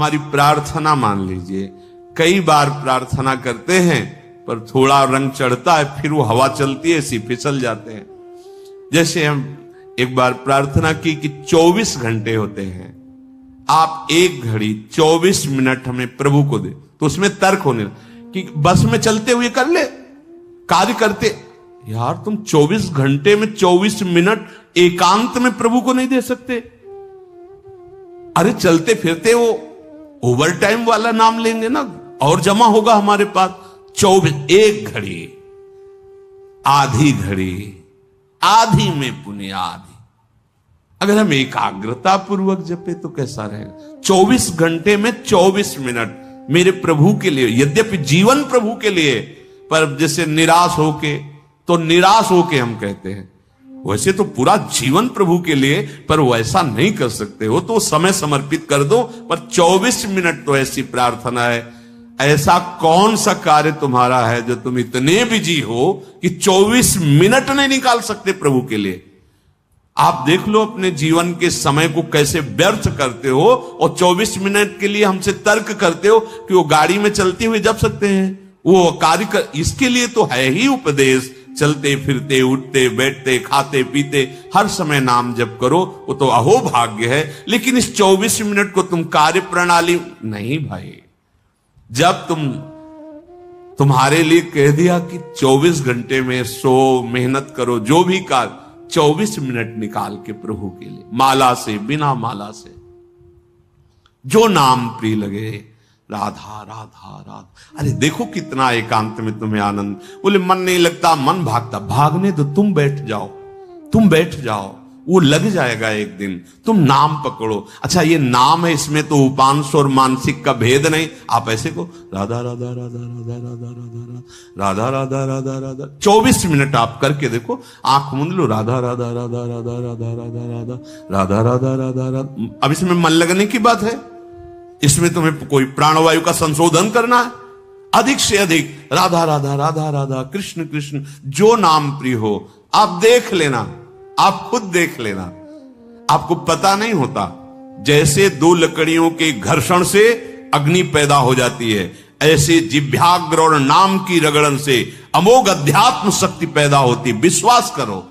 हमारी प्रार्थना मान लीजिए, कई बार प्रार्थना करते हैं पर थोड़ा रंग चढ़ता है, फिर वो हवा चलती है, ऐसी फिसल जाते हैं। जैसे हम एक बार प्रार्थना की कि 24 घंटे होते हैं, आप एक घड़ी 24 मिनट हमें प्रभु को दे, तो उसमें तर्क होने कि बस में चलते हुए कर ले, कार्य करते। यार तुम 24 घंटे में 24 मिनट एकांत में प्रभु को नहीं दे सकते? अरे चलते फिरते वो ओवर टाइम वाला नाम लेंगे ना, और जमा होगा हमारे पास। 24, एक घड़ी, आधी घड़ी, आधी में पुण्य आधी। अगर हम एकाग्रता पूर्वक जपे तो कैसा रहेगा? 24 घंटे में 24 मिनट मेरे प्रभु के लिए, यद्यपि जीवन प्रभु के लिए, पर जैसे निराश होके हम कहते हैं, वैसे तो पूरा जीवन प्रभु के लिए, पर वैसा नहीं कर सकते हो तो समय समर्पित कर दो। पर 24 मिनट तो ऐसी प्रार्थना है। ऐसा कौन सा कार्य तुम्हारा है जो तुम इतने बिजी हो कि 24 मिनट नहीं निकाल सकते प्रभु के लिए? आप देख लो अपने जीवन के समय को कैसे व्यर्थ करते हो, और 24 मिनट के लिए हमसे तर्क करते हो कि वो गाड़ी में चलते हुए जप सकते हैं, वो कार्य कर। इसके लिए तो है ही उपदेश, चलते फिरते उठते बैठते खाते पीते हर समय नाम जप करो, वो तो अहो भाग्य है। लेकिन इस 24 मिनट को तुम कार्य प्रणाली नहीं भाई। जब तुम्हारे लिए कह दिया कि 24 घंटे में सो मेहनत करो, जो भी कार्य, 24 मिनट निकाल के प्रभु के लिए, माला से, बिना माला से, जो नाम प्रिय लगे, राधा राधा राधा। अरे देखो कितना एकांत में तुम्हें आनंद। बोले मन नहीं लगता, मन भागता, भागने तो तुम बैठ जाओ, वो लग जाएगा एक दिन। तुम नाम पकड़ो। अच्छा ये नाम है, इसमें तो उपांश और मानसिक का भेद नहीं। आप ऐसे को राधा राधा राधा राधा राधा राधा राधा राधा राधा राधा 24 मिनट आप करके देखो, आंख मूंद लो, राधा राधा राधा राधा राधा राधा राधा राधा राधा राधा राधा। अब इसमें मन लगने की बात है, इसमें तुम्हें कोई प्राणवायु का संशोधन करना है। अधिक से अधिक राधा राधा राधा राधा, कृष्ण कृष्ण, जो नाम प्रिय हो। आप देख लेना, आप खुद देख लेना, आपको पता नहीं होता। जैसे दो लकड़ियों के घर्षण से अग्नि पैदा हो जाती है, ऐसे जिभ्याग्र और नाम की रगड़न से अमोघ अध्यात्म शक्ति पैदा होती। विश्वास करो,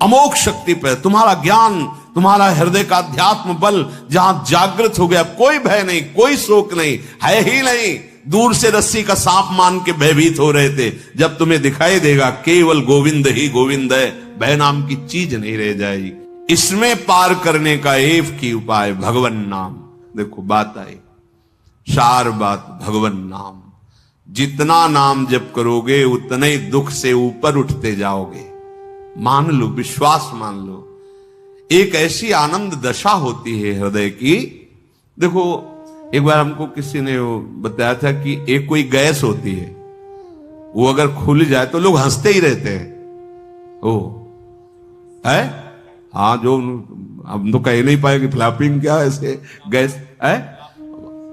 अमोघ शक्ति पैदा। तुम्हारा ज्ञान, तुम्हारा हृदय का अध्यात्म बल जहां जागृत हो गया, कोई भय नहीं, कोई शोक नहीं, है ही नहीं। दूर से रस्सी का सांप मान के भयभीत हो रहे थे, जब तुम्हें दिखाई देगा केवल गोविंद ही गोविंद है, भय नाम की चीज नहीं रह जाएगी। इसमें पार करने का एक ही उपाय, भगवन नाम। देखो बात आई, चार बात, भगवन नाम। जितना नाम जप करोगे उतने ही दुख से ऊपर उठते जाओगे। मान लो, विश्वास मान लो। एक ऐसी आनंद दशा होती है हृदय की। देखो एक बार हमको किसी ने बताया था कि एक कोई गैस होती है, वो अगर खुल जाए तो लोग हंसते ही रहते हैं। ओ है, हाँ, जो हम तो कह नहीं पाए कि फ्लैपिंग क्या है, ऐसे गैस है,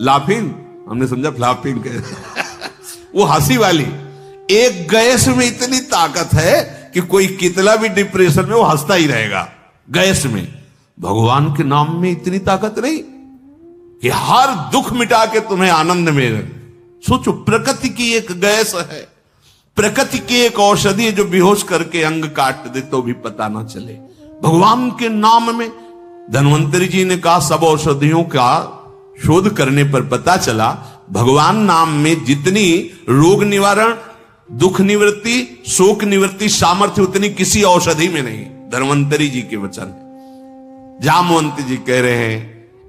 लाफिंग, हमने समझा फ्लैपिंग कह वो हंसी वाली। एक गैस में इतनी ताकत है कि कोई कितना भी डिप्रेशन में वो हंसता ही रहेगा। गैस में, भगवान के नाम में इतनी ताकत नहीं कि हर दुख मिटा के तुम्हें आनंद में। सोचो, प्रकृति की एक गैस है, प्रकृति की एक औषधि है जो बेहोश करके अंग काट दे तो भी पता ना चले। भगवान के नाम में, धन्वंतरी जी ने कहा, सब औषधियों का शोध करने पर पता चला भगवान नाम में जितनी रोग निवारण, दुख निवृत्ति, शोक निवृत्ति सामर्थ्य उतनी किसी औषधि में नहीं। धन्वंतरी जी के वचन। जामवंत जी कह रहे हैं,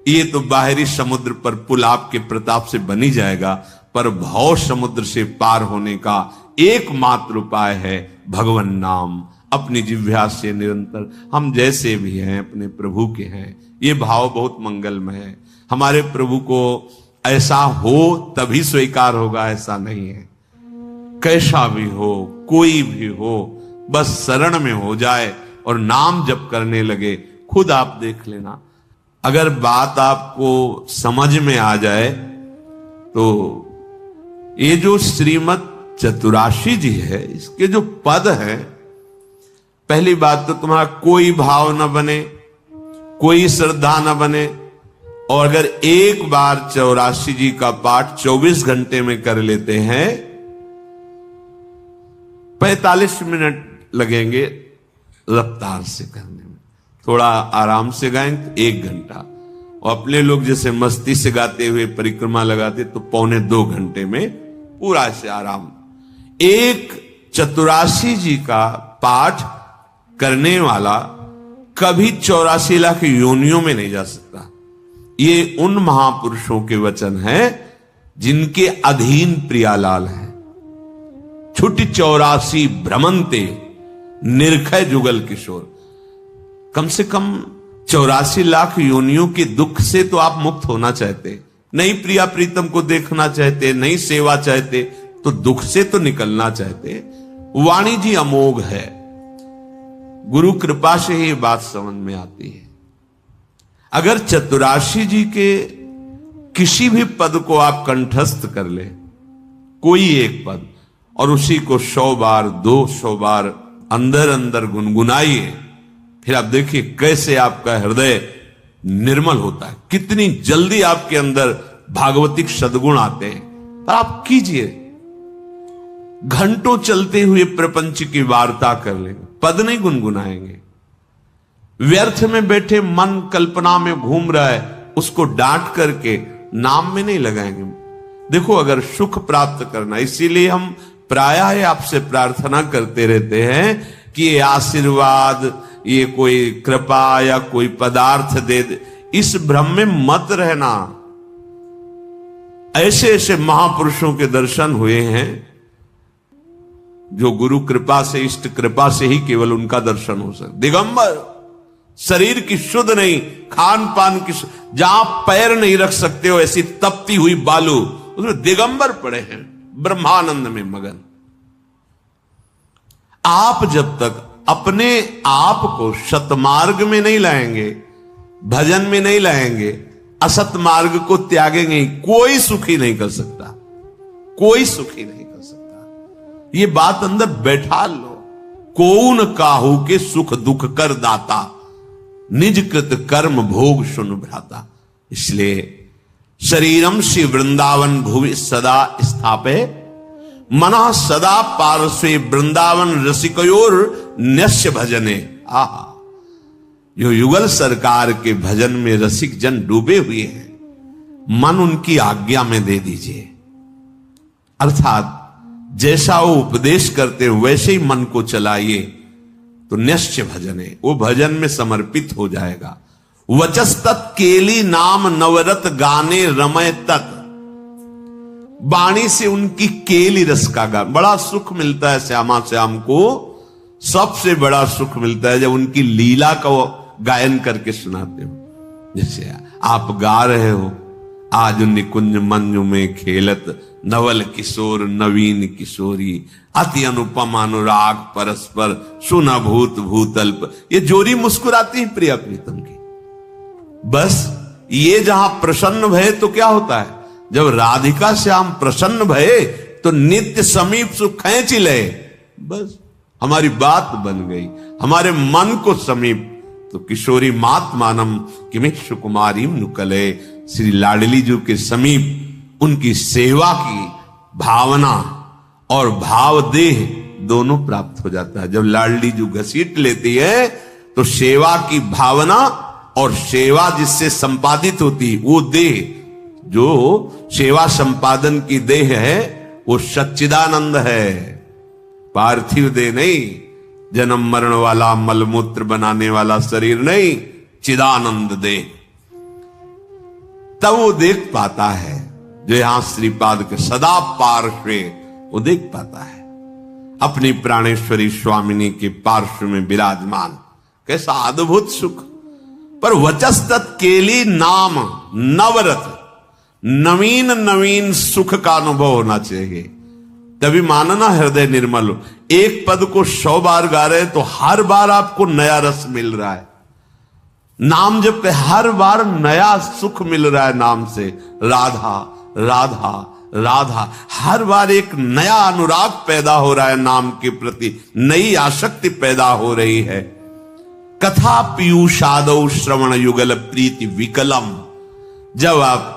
ये तो बाहरी समुद्र पर पुल आपके प्रताप से बनी जाएगा, पर भव समुद्र से पार होने का एकमात्र उपाय है भगवन नाम। अपनी जिह्वा से निरंतर, हम जैसे भी हैं अपने प्रभु के हैं। ये भाव बहुत मंगलमय है। हमारे प्रभु को ऐसा हो तभी स्वीकार होगा, ऐसा नहीं है। कैसा भी हो, कोई भी हो, बस शरण में हो जाए और नाम जप करने लगे। खुद आप देख लेना, अगर बात आपको समझ में आ जाए तो ये जो श्रीमद् चतुराशी जी है, इसके जो पद है, पहली बात तो तुम्हारा कोई भाव न बने, कोई श्रद्धा न बने, और अगर एक बार 84 जी का पाठ 24 घंटे में कर लेते हैं, 45 मिनट लगेंगे रफ्तार से करने में, थोड़ा आराम से गाएं तो 1 घंटा, और अपने लोग जैसे मस्ती से गाते हुए परिक्रमा लगाते तो 1.25 घंटे में पूरा से आराम। एक 84 जी का पाठ करने वाला कभी 84 लाख योनियों में नहीं जा सकता। ये उन महापुरुषों के वचन हैं जिनके अधीन प्रियालाल है। छुट 84 भ्रमंते निर्खय जुगल किशोर। कम से कम 84 लाख योनियों के दुख से तो आप मुक्त होना चाहते, नहीं प्रिया प्रीतम को देखना चाहते, नहीं सेवा चाहते, तो दुख से तो निकलना चाहते। वाणी जी अमोघ है, गुरु कृपा से ही बात समझ में आती है। अगर 84 जी के किसी भी पद को आप कंठस्थ कर ले, कोई एक पद, और उसी को 100 बार 200 बार अंदर अंदर गुनगुनाइए, फिर आप देखिए कैसे आपका हृदय निर्मल होता है, कितनी जल्दी आपके अंदर भागवतिक सद्गुण आते हैं। पर आप कीजिए, घंटों चलते हुए प्रपंच की वार्ता कर लेंगे, पद नहीं गुनगुनाएंगे। व्यर्थ में बैठे मन कल्पना में घूम रहा है, उसको डांट करके नाम में नहीं लगाएंगे। देखो, अगर सुख प्राप्त करना, इसीलिए हम प्रायः आपसे प्रार्थना करते रहते हैं कि ये आशीर्वाद, ये कोई कृपा या कोई पदार्थ दे दे, इस भ्रम में मत रहना। ऐसे ऐसे महापुरुषों के दर्शन हुए हैं जो गुरु कृपा से, इष्ट कृपा से ही केवल उनका दर्शन हो सकता। दिगंबर, शरीर की शुद्ध नहीं, खान पान की, जहां पैर नहीं रख सकते हो ऐसी तपती हुई बालू, उसमें दिगंबर पड़े हैं, ब्रह्मानंद में मगन। आप जब तक अपने आप को सतमार्ग में नहीं लाएंगे, भजन में नहीं लाएंगे, असत मार्ग को त्यागेंगे, कोई सुखी नहीं कर सकता, कोई सुखी नहीं कर सकता। ये बात अंदर बैठा लो। कौन काहू के सुख दुख कर दाता, निज कृत कर्म भोग सुन भ्राता। इसलिए शरीरम श्री वृंदावन भुवि सदा स्थापे, मना सदा पार्श्वे वृंदावन रसिकयोर नश्य भजने। आहा, जो युगल सरकार के भजन में रसिक जन डूबे हुए हैं, मन उनकी आज्ञा में दे दीजिए। अर्थात जैसा वो उपदेश करते हैं वैसे ही मन को चलाइए, तो निश्चय भजने, वो भजन में समर्पित हो जाएगा। वचस्तत् केली नाम नवरत गाने रमय तत्। वाणी से उनकी केली रस का गान, बड़ा सुख मिलता है श्यामा श्याम को। सबसे बड़ा सुख मिलता है जब उनकी लीला का गायन करके सुनाते हो। जैसे आप गा रहे हो, आज निकुंज मंजु में खेलत नवल किशोर नवीन किशोरी, अति अनुपम अनुराग परस्पर सुना भूत भूतल्प। ये जोरी मुस्कुराती है प्रिया प्रीतम की। बस ये जहां प्रसन्न भये तो क्या होता है, जब राधिका श्याम प्रसन्न भये तो नित्य समीप सुख खींच ले। बस हमारी बात बन गई, हमारे मन को समीप। तो किशोरी मात मानम किमित सुकुमारी नुकले, श्री लाडली जी के समीप उनकी सेवा की भावना और भाव देह दोनों प्राप्त हो जाता है। जब लाडली जी घसीट लेती है तो सेवा की भावना और सेवा जिससे संपादित होती, वो देह, जो सेवा संपादन की देह है, वो सच्चिदानंद है, पार्थिव देह नहीं, जन्म मरण वाला मलमूत्र बनाने वाला शरीर नहीं, चिदानंद देह। तब वो देख पाता है जो यहां श्रीपाद के सदा पार्श्वे, वो देख पाता है अपनी प्राणेश्वरी स्वामिनी के पार्श्व में विराजमान। कैसा अद्भुत सुख। पर वचस्तत् केली नाम नवरत, नवीन नवीन सुख का अनुभव होना चाहिए, तभी मानना हृदय निर्मल हो। एक पद को 100 बार गा रहे तो हर बार आपको नया रस मिल रहा है। नाम जब पे हर बार नया सुख मिल रहा है नाम से। राधा राधा राधा, हर बार एक नया अनुराग पैदा हो रहा है नाम के प्रति, नई आसक्ति पैदा हो रही है। कथा पीयूषादौ श्रवण युगल प्रीति विकलम, जब आप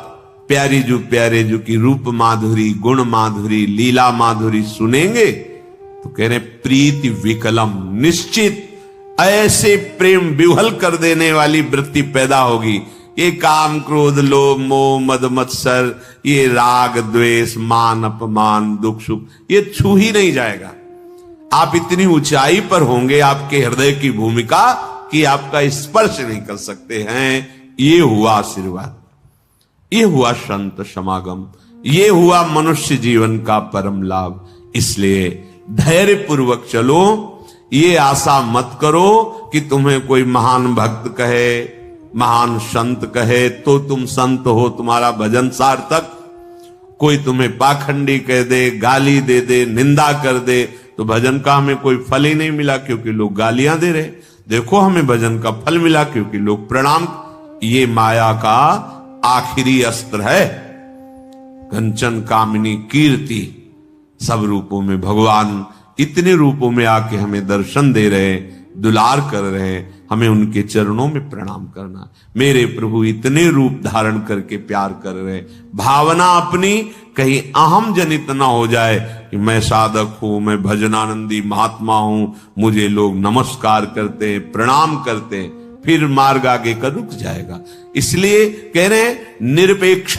प्यारे जो की रूप माधुरी, गुण माधुरी, लीला माधुरी सुनेंगे तो कह रहे प्रीति विकलम, निश्चित ऐसे प्रेम विह्वल कर देने वाली वृत्ति पैदा होगी। ये काम क्रोध लोभ मोह मद मत्सर, ये राग द्वेष मान अपमान दुख सुख, ये छू ही नहीं जाएगा। आप इतनी ऊंचाई पर होंगे आपके हृदय की भूमिका कि आपका स्पर्श नहीं कर सकते हैं। ये हुआ आशीर्वाद, ये हुआ संत समागम, ये हुआ मनुष्य जीवन का परम लाभ। इसलिए धैर्य पूर्वक चलो, ये आशा मत करो कि तुम्हें कोई महान भक्त कहे, महान संत कहे तो तुम संत हो, तुम्हारा भजन सार्थक। कोई तुम्हें पाखंडी कह दे, गाली दे दे, निंदा कर दे तो भजन का हमें कोई फल ही नहीं मिला, क्योंकि लोग गालियां दे रहे। देखो हमें भजन का फल मिला क्योंकि लोग प्रणाम। ये माया का आखिरी अस्त्र है। कंचन कामिनी कीर्ति, सब रूपों में भगवान इतने रूपों में आके हमें दर्शन दे रहे, दुलार कर रहे, हमें उनके चरणों में प्रणाम करना। मेरे प्रभु इतने रूप धारण करके प्यार कर रहे, भावना अपनी कहीं अहम जनित ना हो जाए कि मैं साधक हूं, मैं भजनानंदी महात्मा हूं, मुझे लोग नमस्कार करते हैं, प्रणाम करते हैं, फिर मार्ग आगे का रुक जाएगा। इसलिए कह रहे निरपेक्ष,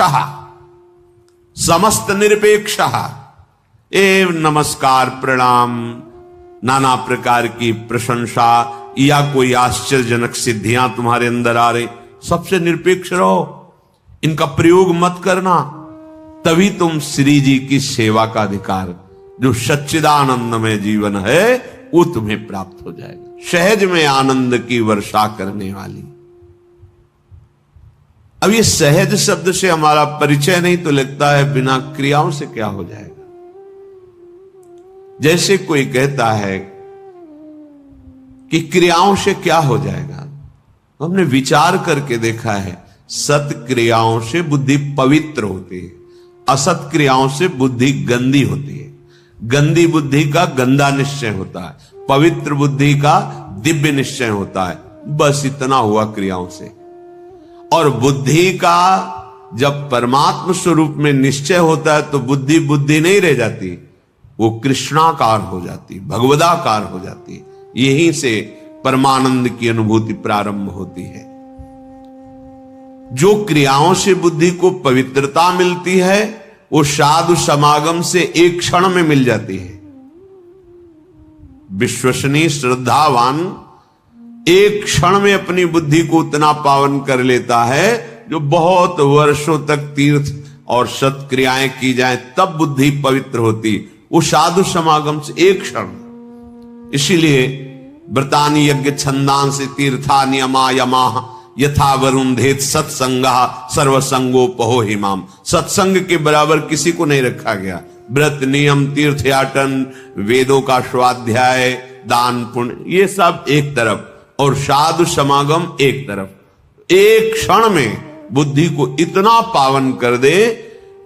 समस्त निरपेक्ष, एवं नमस्कार प्रणाम, नाना प्रकार की प्रशंसा या कोई आश्चर्यजनक सिद्धियां तुम्हारे अंदर आ रही, सबसे निरपेक्ष रहो, इनका प्रयोग मत करना। तभी तुम श्री जी की सेवा का अधिकार, जो सच्चिदानंदमय जीवन है, वो तुम्हें प्राप्त हो जाएगा। सहज में आनंद की वर्षा करने वाली। अब ये सहज शब्द से हमारा परिचय नहीं तो लगता है बिना क्रियाओं से क्या हो जाएगा। जैसे कोई कहता है कि क्रियाओं से क्या हो जाएगा, हमने विचार करके देखा है, सत क्रियाओं से बुद्धि पवित्र होती है, असत क्रियाओं से बुद्धि गंदी होती है। गंदी बुद्धि का गंदा निश्चय होता है, पवित्र बुद्धि का दिव्य निश्चय होता है। बस इतना हुआ क्रियाओं से। और बुद्धि का जब परमात्म स्वरूप में निश्चय होता है तो बुद्धि बुद्धि नहीं रह जाती, वो कृष्णाकार हो जाती, भगवदाकार हो जाती। यहीं से परमानंद की अनुभूति प्रारंभ होती है। जो क्रियाओं से बुद्धि को पवित्रता मिलती है वो साधु समागम से एक क्षण में मिल जाती है। विश्वसनीय श्रद्धावान एक क्षण में अपनी बुद्धि को उतना पावन कर लेता है जो बहुत वर्षों तक तीर्थ और सत्क्रियाएं की जाए तब बुद्धि पवित्र होती, वो साधु समागम से एक क्षण। इसीलिए व्रतानि यज्ञ छंदांसि तीर्था नियमा यमा यथा वरुंधेत सत्संगा सर्वसंगोपहो हिमाम। सत्संग के बराबर किसी को नहीं रखा गया। व्रत नियम तीर्थयाटन वेदों का स्वाध्याय दान पुण्य ये सब एक तरफ और साधु समागम एक तरफ। एक क्षण में बुद्धि को इतना पावन कर दे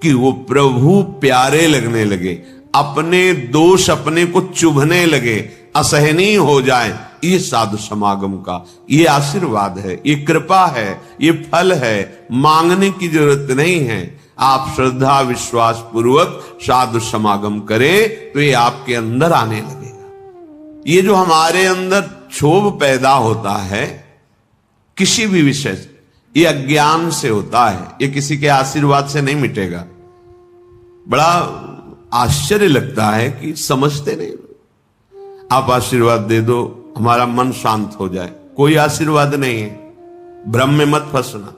कि वो प्रभु प्यारे लगने लगे, अपने दोष अपने को चुभने लगे, असहनीय हो जाए। ये साधु समागम का ये आशीर्वाद है, ये कृपा है, ये फल है। मांगने की जरूरत नहीं है। आप श्रद्धा विश्वास पूर्वक साधु समागम करें तो ये आपके अंदर आने लगेगा। ये जो हमारे अंदर क्षोभ पैदा होता है किसी भी विषय से, ये अज्ञान से होता है, ये किसी के आशीर्वाद से नहीं मिटेगा। बड़ा आश्चर्य लगता है कि समझते नहीं। आप आशीर्वाद दे दो हमारा मन शांत हो जाए, कोई आशीर्वाद नहीं है। भ्रम में मत फंसना,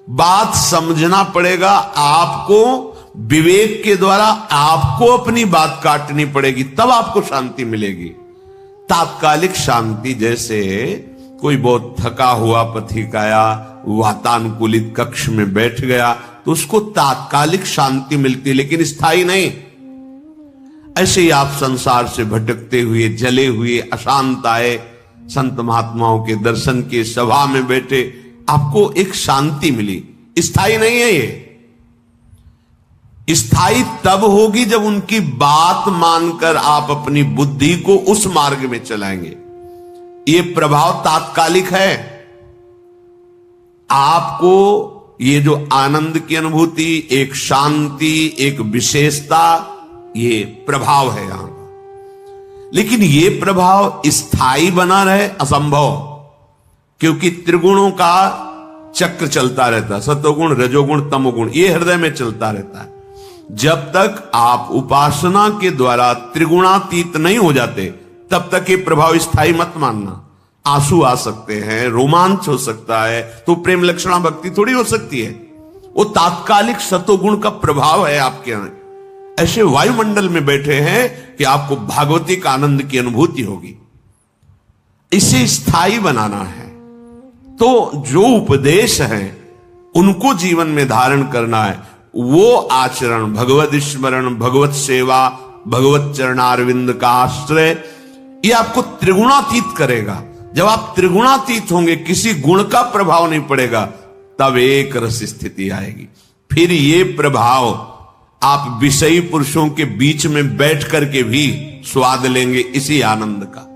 बात समझना पड़ेगा। आपको विवेक के द्वारा आपको अपनी बात काटनी पड़ेगी, तब आपको शांति मिलेगी। तात्कालिक शांति, जैसे कोई बहुत थका हुआ पथिक आया, वातानुकूलित कक्ष में बैठ गया तो उसको तात्कालिक शांति मिलती, लेकिन स्थायी नहीं। ऐसे ही आप संसार से भटकते हुए जले हुए अशांत आए, संत महात्माओं के दर्शन के सभा में बैठे, आपको एक शांति मिली, स्थायी नहीं है। ये स्थायी तब होगी जब उनकी बात मानकर आप अपनी बुद्धि को उस मार्ग में चलाएंगे। ये प्रभाव तात्कालिक है। आपको ये जो आनंद की अनुभूति, एक शांति, एक विशेषता, ये प्रभाव है यहां का। लेकिन ये प्रभाव स्थायी बना रहे असंभव, क्योंकि त्रिगुणों का चक्र चलता रहता है, सतोगुण, रजोगुण, तमोगुण, ये हृदय में चलता रहता है। जब तक आप उपासना के द्वारा त्रिगुणातीत नहीं हो जाते, तब तक ये प्रभाव स्थायी मत मानना। आंसू आ सकते हैं, रोमांच हो सकता है, तो प्रेम लक्षणा भक्ति थोड़ी हो सकती है। वो तात्कालिक सतोगुण का प्रभाव है आपके यहां। ऐसे वायुमंडल में बैठे हैं कि आपको भागवतिक आनंद की अनुभूति होगी। इसे स्थायी बनाना है, तो जो उपदेश है उनको जीवन में धारण करना है। वो आचरण, भगवत स्मरण, भगवत सेवा, भगवत चरणारविंद का आश्रय, ये आपको त्रिगुणातीत करेगा। जब आप त्रिगुणातीत होंगे, किसी गुण का प्रभाव नहीं पड़ेगा, तब एक रस स्थिति आएगी। फिर ये प्रभाव आप विषयी पुरुषों के बीच में बैठ करके भी स्वाद लेंगे इसी आनंद का।